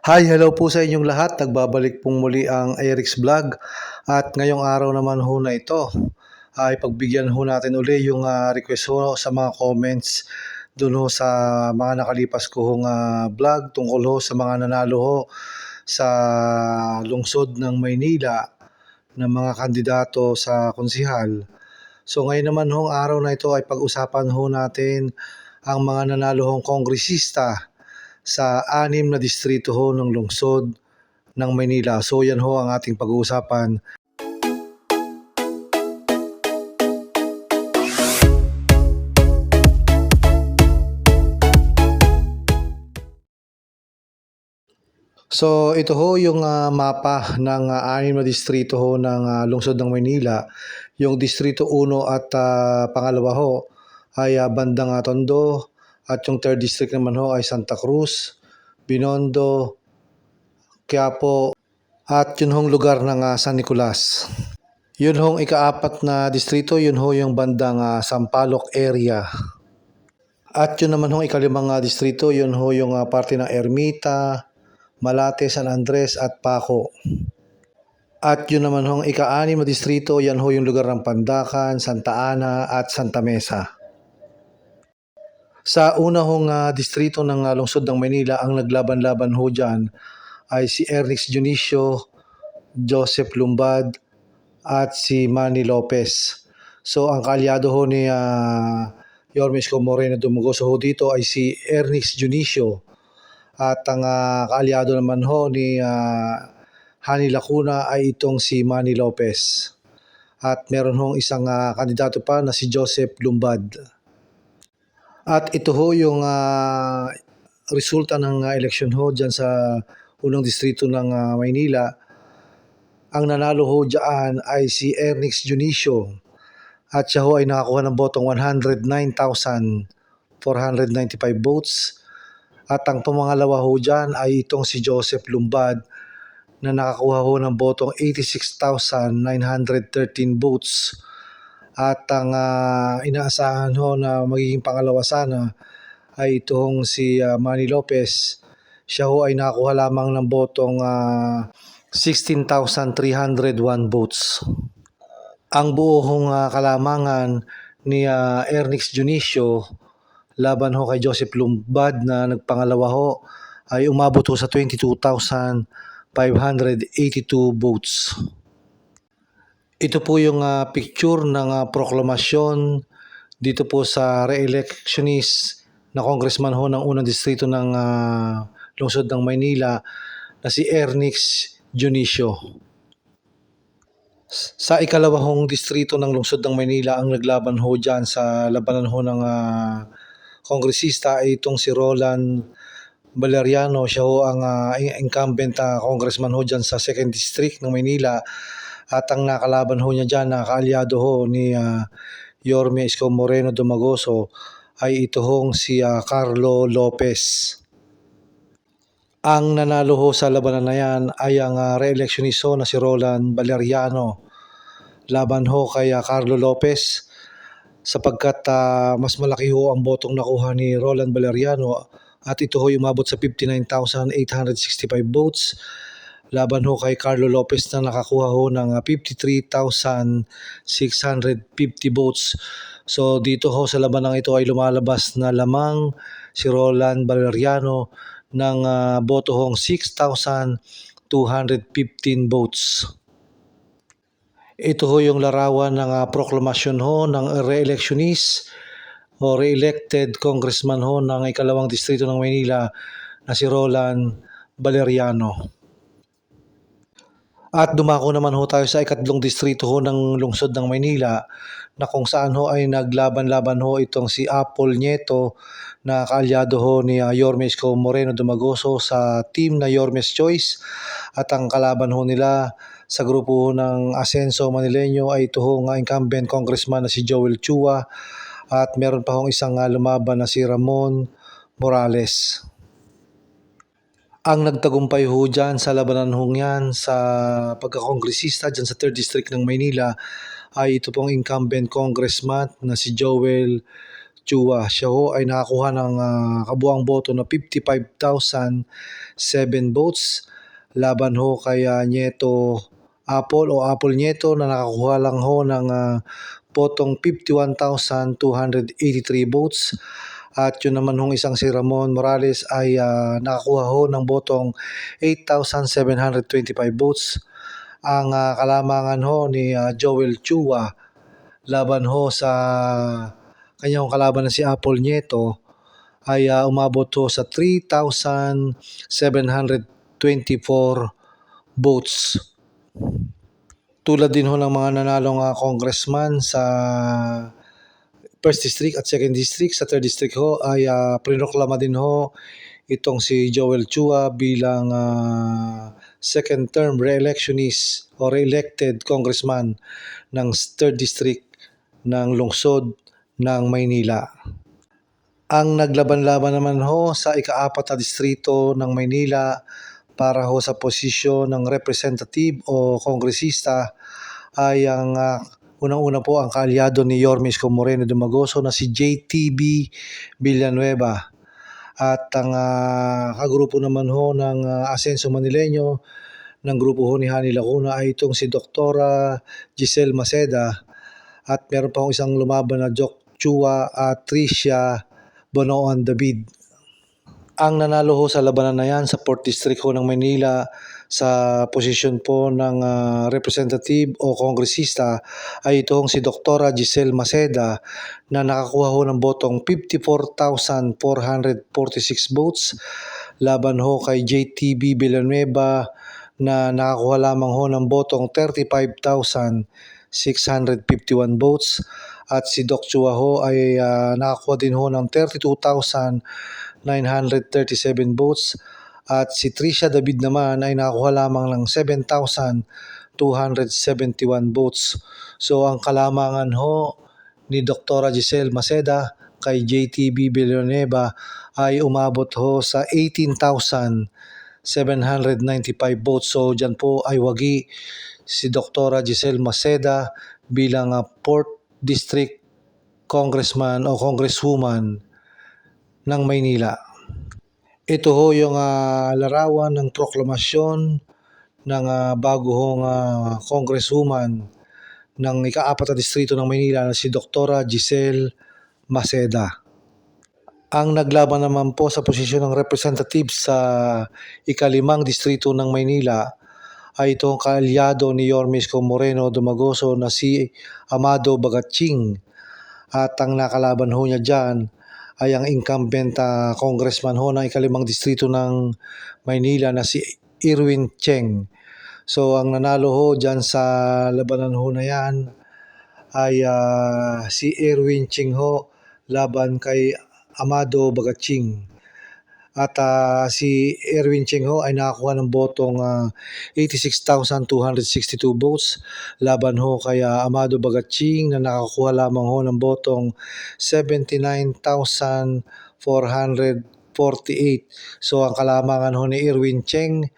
Hi, hello po sa inyong lahat. Nagbabalik pong muli ang Eric's Vlog. At ngayong araw naman ho na ito ay pagbigyan ho natin uli yung request ho sa mga comments dun ho sa mga nakalipas ko hong vlog tungkol ho sa mga nanalo ho sa lungsod ng Maynila ng mga kandidato sa konsihal. So ngayon naman hong araw na ito ay pag-usapan ho natin ang mga nanalo hong kongresista sa 6 na distrito ho ng lungsod ng Maynila. So yan ho ang ating pag-uusapan. So ito ho yung mapa ng 6 na distrito ho ng lungsod ng Maynila. Yung distrito 1 at pangalawa ho ay bandang Tondo, at yung third district naman ho ay Santa Cruz, Binondo, Quiapo, at yun hong lugar ng San Nicolas. Yun hong ika-4 na distrito, yun ho yung bandang Sampaloc area. At yun naman hong ika-5 distrito, yun ho yung parte ng Ermita, Malate, San Andres at Paco. At yun naman hong ika-6 na distrito, yan ho yung lugar ng Pandacan, Santa Ana at Santa Mesa. Sa una hong distrito ng lungsod ng Maynila, ang naglaban-laban ho dyan ay si Ernix Dionisio, Joseph Lumbad at si Manny Lopez. So ang kaalyado ho ni Yorme Isko Moreno Dumagoso ho dito ay si Ernix Dionisio. At ang kaalyado naman ho ni Hani Lacuna ay itong si Manny Lopez. At meron hong isang kandidato pa na si Joseph Lumbad. At ito ho yung resulta ng eleksyon ho dyan sa unang distrito ng Maynila. Ang nanalo ho dyan ay si Ernix Dionisio. At siya ho ay nakakuha ng botong 109,495 votes. At ang pamangalawa ho dyan ay itong si Joseph Lumbad na nakakuha ho ng botong 86,913 votes. At ang inaasahan ho na magiging pangalawa sana ay itong si Manny Lopez. Siya ho ay nakakuha lamang ng botong 16,301 votes. Ang buo hong kalamangan ni Ernix Dionisio laban ho kay Joseph Lumbad na nagpangalawa ho ay umabot ho sa 22,582 votes. Ito po yung picture ng proklamasyon dito po sa re-electionist na congressman ho ng unang distrito ng lungsod ng Maynila na si Ernix Dionisio. Sa ikalawahong distrito ng lungsod ng Maynila, ang naglaban ho dyan sa labanan ho ng kongresista ay itong si Roland Valeriano. Siya ho ang incumbent congressman ho dyan sa 2nd District ng Maynila. At ang nakalaban ho niya dyan, kaalyado ho ni Yorme Isko Moreno Dumagoso ay ito hong si Carlo Lopez. Ang nanalo ho sa labanan na yan ay ang re-electionist ho na si Roland Valeriano laban ho kay Carlo Lopez, sapagkat mas malaki ho ang botong nakuha ni Roland Valeriano at ito ho umabot sa 59,865 votes laban ho kay Carlo Lopez na nakakuha ho ng 53,650 votes. So dito ho sa labanang ito ay lumalabas na lamang si Roland Valeriano ng boto hong 6,215 votes. Ito ho yung larawan ng proklamasyon ho ng re-electionist o re-elected congressman ho ng ikalawang distrito ng Maynila na si Roland Valeriano. At dumako naman ho tayo sa ikatlong distrito ho ng lungsod ng Maynila na kung saan ho ay naglaban-laban ho itong si Apple Nieto na kaalyado ho ni Yorme Isko Moreno Dumagoso sa team na Yorme's Choice. At ang kalaban ho nila sa grupo ho ng Asenso Manileño ay ito ho nga incumbent congressman na si Joel Chua. At meron pa hong isang lumaban na si Ramon Morales. Ang nagtagumpay ho dyan sa labanan hong yan sa pagkakongresista dyan sa 3rd District ng Maynila ay ito pong incumbent congressman na si Joel Chua. Siya ho ay nakakuha ng kabuang boto na 55,007 votes laban ho kay Nieto Apple o Apple Nieto na nakakuha lang ho ng botong 51,283 votes. At yun naman hong isang si Ramon Morales ay nakakuha ho ng botong 8,725 votes. Ang kalamangan ho ni Joel Chua laban ho sa kanyang kalaban na si Apple Nieto ay umabot ho sa 3,724 votes. Tulad din ho ng mga nanalong congressman sa 1st District at 2nd District, sa 3rd District ho ay prinoklama din ho itong si Joel Chua bilang second term re-electionist o re-elected congressman ng 3rd District ng lungsod ng Maynila. Ang naglaban-laban naman ho sa ika-4 na distrito ng Maynila para ho sa posisyon ng representative o kongresista ay ang unang-una po ang kaalyado ni Yorme Isko Moreno Dumagoso na si JTB Villanueva. At ang kagrupo naman ho ng Asenso Manileño ng grupo ho ni Hani Lacuna ay itong si Dr. Giselle Maceda at meron pa isang lumaban na Joc Chua at Tricia Bonoan David. Ang nanalo ho sa labanan na yan sa 4th District ho ng Manila sa posisyon po ng representative o kongresista ay itong si Dr. Giselle Maceda na nakakuha ho ng botong 54,446 votes laban ho kay JTB Villanueva na nakakuha lamang ho ng botong 35,651 votes at si Doc Chua ho ay nakakuha din ho ng 32,937 votes at si Tricia David naman ay nakakuha lamang ng 7,271 votes. So ang kalamangan ho ni Dr. Giselle Maceda kay JTB Villanueva ay umabot ho sa 18,795 votes. So dyan po ay wagi si Dr. Giselle Maceda bilang 4th District Congressman o Congresswoman ng Maynila. Ito ho yung larawan ng proklamasyon ng bago hong Congresswoman ng ika-4 na distrito ng Maynila na si Dr. Giselle Maceda. Ang naglaban naman po sa posisyon ng representative sa ika-5 distrito ng Maynila ay itong kaalyado ni Yorme Isko Moreno Dumagoso na si Amado Bagatching. At ang nakalaban ho niya dyan ay ang incumbent congressman ho ng ika-5 distrito ng Maynila na si Erwin Cheng. So ang nanalo ho dyan sa labanan ho na yan ay si Erwin Cheng ho laban kay Amado Bagatching. At si Erwin Cheng ho ay nakakuha ng botong 86,262 votes laban ho kay Amado Bagatching na nakakuha lamang ho ng botong 79,448. So ang kalamangan ho ni Erwin Cheng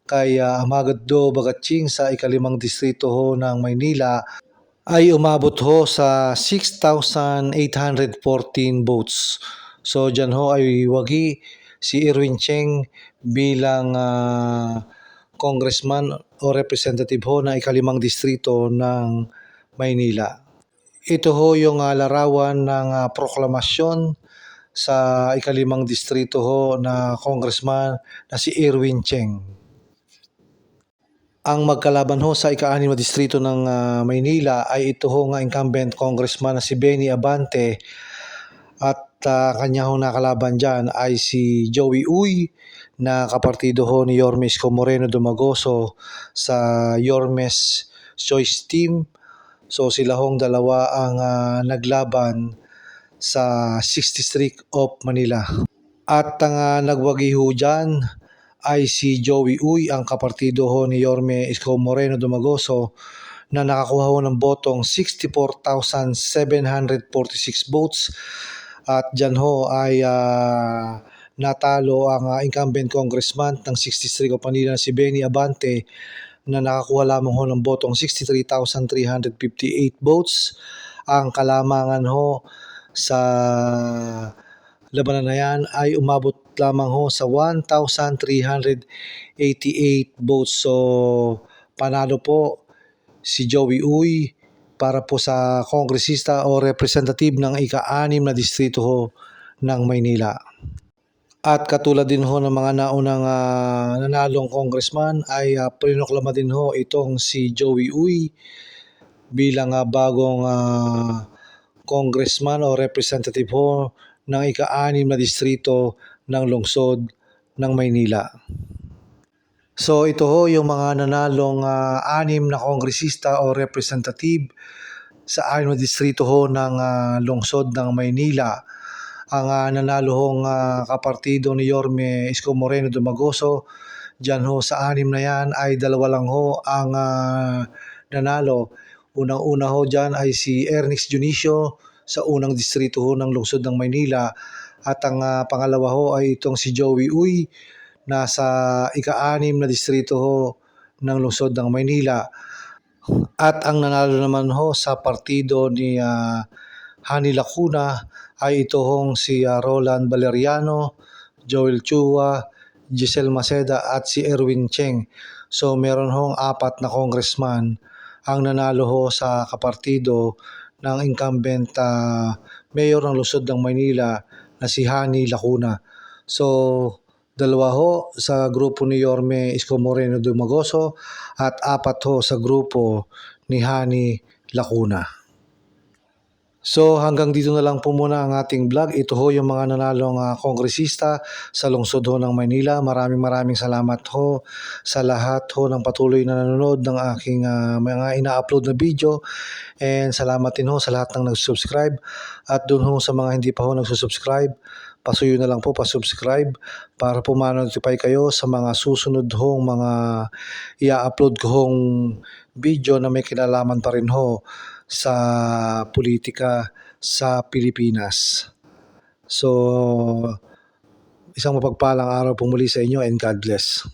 kay Amado Bagatching sa ika-5 distrito ho ng Maynila ay umabot ho sa 6,814 votes. So dyan ho ay wagi si Erwin Cheng bilang congressman o representative ho na ika-5 distrito ng Maynila. Ito ho yung larawan ng proklamasyon sa ika-5 distrito ho na congressman na si Erwin Cheng. Ang magkalaban ho sa ika-6 na distrito ng Maynila ay ito ho nga incumbent congressman na si Benny Abante at kanya ho nakalaban dyan ay si Joey Uy na kapartido ho ni Yorme Isko Moreno Dumagoso sa Yorme's Choice Team. So sila hong dalawa ang naglaban sa 6th District of Manila. At ang nagwagi ho dyan ay si Joey Uy, ang kapartido ho ni Yorme Isko Moreno Dumagoso na nakakuha ho ng botong 64,746 votes. At dyan ho ay natalo ang incumbent congressman ng 6th District of Manila na si Benny Abante na nakakuha lamang ho ng botong 63,358 votes. Ang kalamangan ho sa labanan na yan ay umabot lamang ho sa 1,388 votes. So, panalo po si Joey Uy para po sa kongresista o representative ng ika-6 na distrito ho ng Maynila. At katulad din ho ng mga naunang nanalong congressman ay prinoklama din ho itong si Joey Uy bilang bagong congressman o representative ho ng ika-6 na distrito ng lungsod ng Maynila. So ito ho yung mga nanalong 6 na kongresista o representative sa 6 na distrito ho ng lungsod ng Maynila. Ang nanalo hong kapartido ni Yorme Isko Moreno Dumagoso, dyan ho sa 6 na yan ay 2 lang ho ang nanalo. Unang-una ho dyan ay si Ernest Junicio sa unang distrito ho ng lungsod ng Maynila. At ang pangalawa ho ay itong si Joey Uy na sa ika-6 na distrito ho ng lungsod ng Maynila. At ang nanalo naman ho sa partido ni Hani Lacuna ay ito hong si Roland Valeriano, Joel Chua, Giselle Maceda at si Erwin Cheng. So meron hong 4 na congressman ang nanalo ho sa kapartido ng incumbent mayor ng lungsod ng Maynila na si Hani Lacuna. So 2 ho sa grupo ni Yorme Isko Moreno Dumagoso at 4 ho sa grupo ni Hani Lacuna. So hanggang dito na lang po muna ang ating vlog. Ito ho yung mga nanalong kongresista sa lungsod ho ng Maynila. Maraming salamat ho sa lahat ho ng patuloy na nanonood ng aking mga ina-upload na video. And salamat din ho sa lahat ng nag-subscribe. At dun ho sa mga hindi pa ho nag-subscribe, pasuyo na lang po pa-subscribe para po ma-notify kayo sa mga susunod hong mga i-upload ko hong video na may kinalaman pa rin ho sa politika sa Pilipinas. So, isang mapagpalang araw po muli sa inyo and God bless.